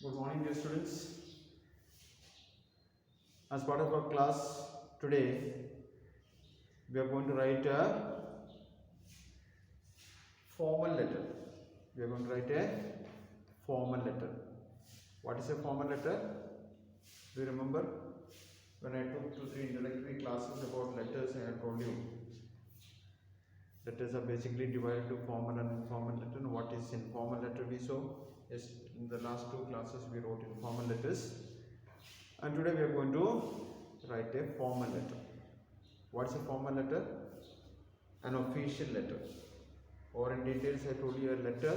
Good morning, dear students. As part of our class today, we are going to write a formal letter. We are going to write a formal letter. What is a formal letter? Do you remember? When I took 2-3 introductory classes about letters, I have told you letters are basically divided to formal and informal letter. And what is informal letter we saw? Yes, in the last 2 classes we wrote informal letters. And today we are going to write a formal letter. What is a formal letter? An official letter. Or in details I told you a letter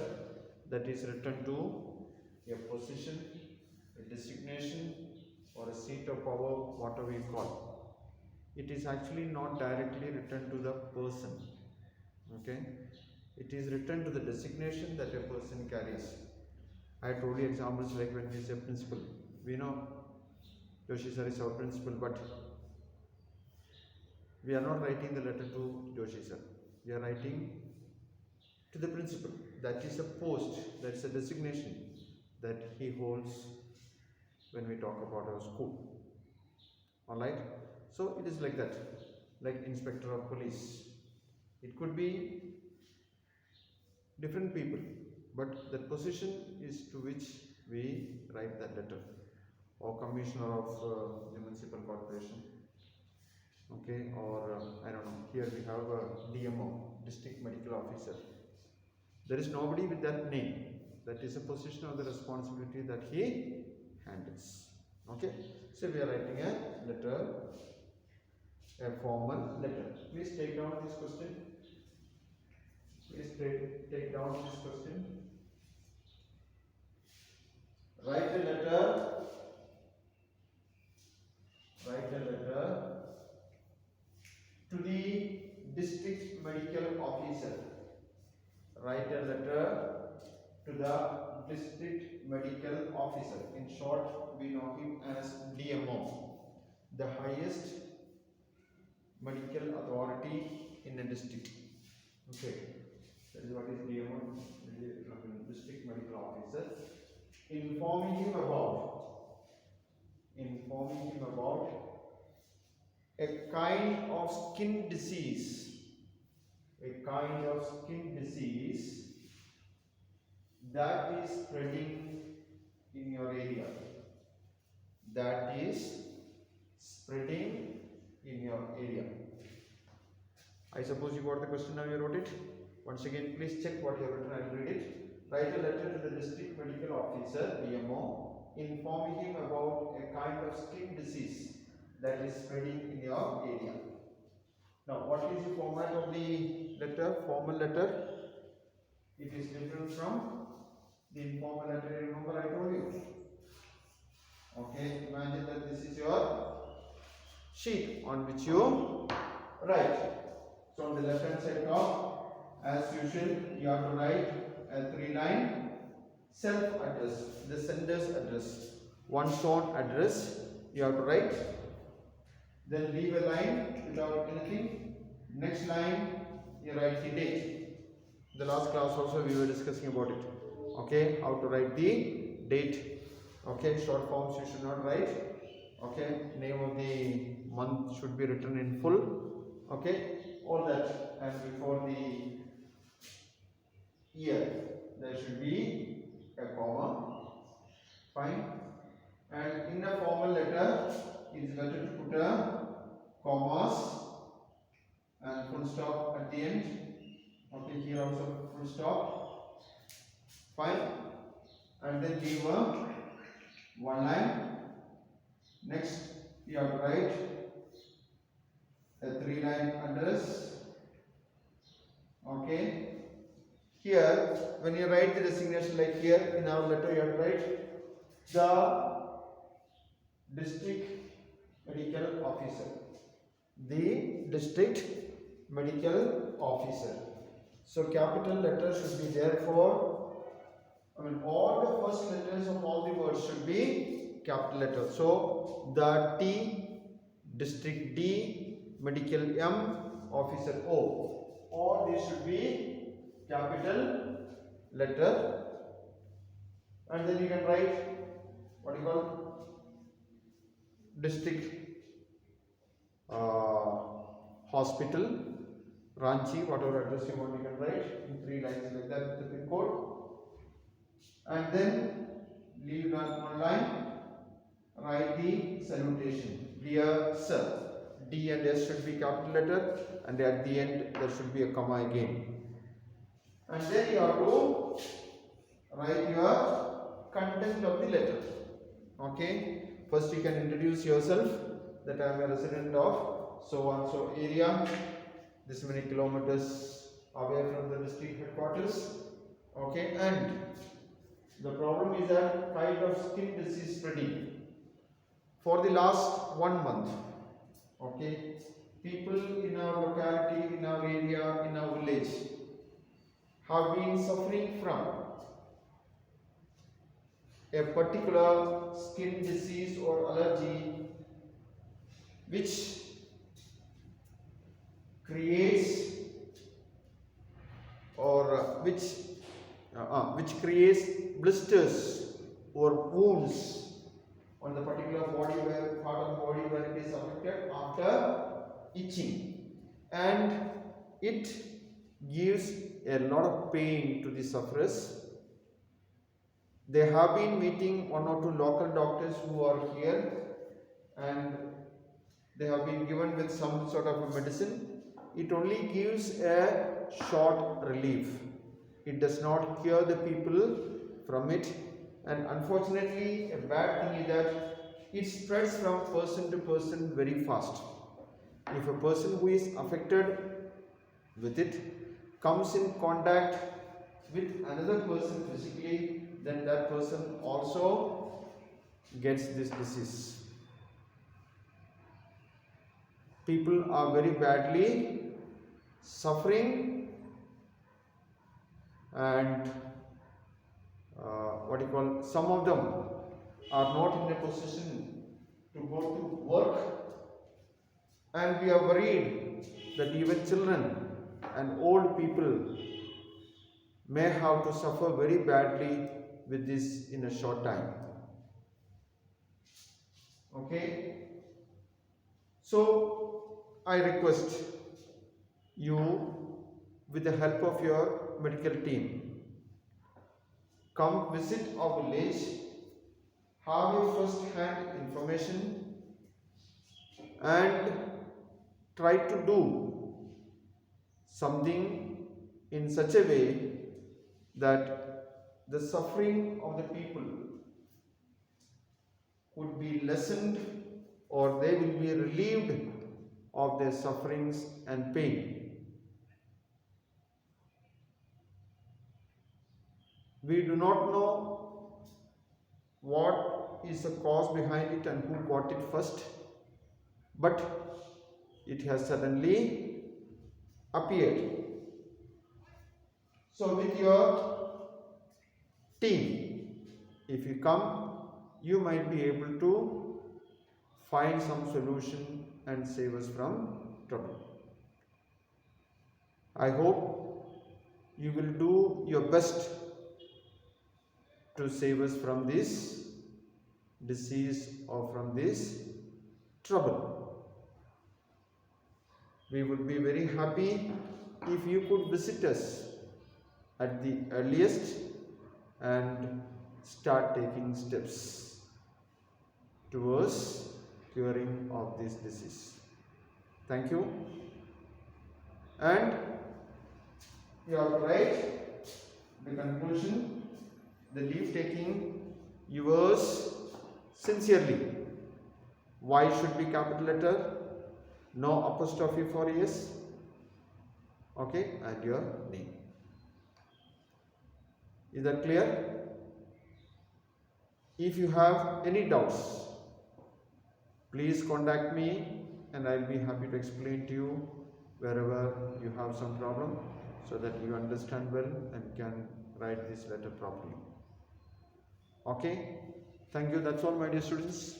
that is written to a position, a designation or a seat of power, whatever you call. It is actually not directly written to the person. Okay? It is written to the designation that a person carries. I told you examples like when we say principal. We know Joshi sir is our principal, but we are not writing the letter to Joshi sir. We are writing to the principal. That is a post, that is a designation that he holds when we talk about our school. Alright? So it is like that, like inspector of police. It could be different people, but the position is to which we write that letter. Or commissioner of the municipal corporation. Okay, or I don't know, here we have a DMO, district medical officer. There is nobody with that name. That is a position or the responsibility that he handles. Okay, so we are writing a letter, a formal letter. Please take down this question. Please take down this question. Write a letter. Write a letter to the district medical officer. Write a letter to the district medical officer. In short, we know him as DMO, the highest medical authority in a district. Okay, that is what is DMO, district medical officer. Informing him about a kind of skin disease, that is spreading in your area. I suppose you got the question now, you wrote it. Once again, please check what you have written. I will read it. Write a letter to the district medical officer, DMO, informing him about a kind of skin disease that is spreading in your area. Now, what is the format of the letter? Formal letter. It is different from the informal letter. Remember, I told you. Okay, imagine that this is your sheet on which you write. So, on the left hand side top, as usual, you have to write a 3-line self-address, the sender's address, one's own address. You have to write. Then leave a line without anything. Next line, you write the date. The last class also we were discussing about it. Okay, how to write the date. Okay, short forms you should not write. Okay, name of the month should be written in full. Okay, all that. And before the year, there should be a comma. Fine. And in a formal letter, it is better to put a commas and full stop at the end. Okay, here also full stop. Fine. And then leave a 1 line. Next, you have to write a 3-line address. Okay. Here, when you write the designation, like here in our letter, you have to write the district medical officer. The district medical officer. So capital letter should be there for, all the first letters of all the words should be capital letter. So the T, district D, medical M, officer O. All these should be capital letter. And then you can write what do you call, district hospital, Ranchi, whatever address you want, you can write in 3 lines like that with the pin code, and then leave one line, write the salutation. Dear sir, D and S should be capital letter, and at the end there should be a comma again. And then you have to write your content of the letter. Okay, first you can introduce yourself, that I am a resident of so and so area, this many kilometers away from the district headquarters. Okay, and the problem is that kind of skin disease spreading for the last 1 month. Okay, people in our locality, in our area, in our village have been suffering from a particular skin disease or allergy which creates creates blisters or wounds on the particular body, where part of the body where it is affected after itching, and it gives a lot of pain to the sufferers. They have been meeting 1 or 2 local doctors who are here, and they have been given with some sort of a medicine. It only gives a short relief. It does not cure the people from it, and unfortunately a bad thing is that it spreads from person to person very fast. If a person who is affected with it comes in contact with another person physically, then that person also gets this disease. People are very badly suffering, and some of them are not in a position to go to work, and we are worried that even children and old people may have to suffer very badly with this in a short time. Okay, so I request you, with the help of your medical team, come visit our village, have a first-hand information, and try to do something in such a way that the suffering of the people would be lessened, or they will be relieved of their sufferings and pain. We do not know what is the cause behind it and who got it first, but it has suddenly appeared. So with your team, if you come, you might be able to find some solution and save us from trouble. I hope you will do your best to save us from this disease or from this trouble. We would be very happy if you could visit us at the earliest and start taking steps towards curing of this disease. Thank you. And you have to write the conclusion, the leave taking yours sincerely. Y should be capital letter, no apostrophe for yes. Okay, and your name. Is that clear? If you have any doubts, please contact me and I'll be happy to explain to you wherever you have some problem, so that you understand well and can write this letter properly. Okay, thank you. That's all, my dear students.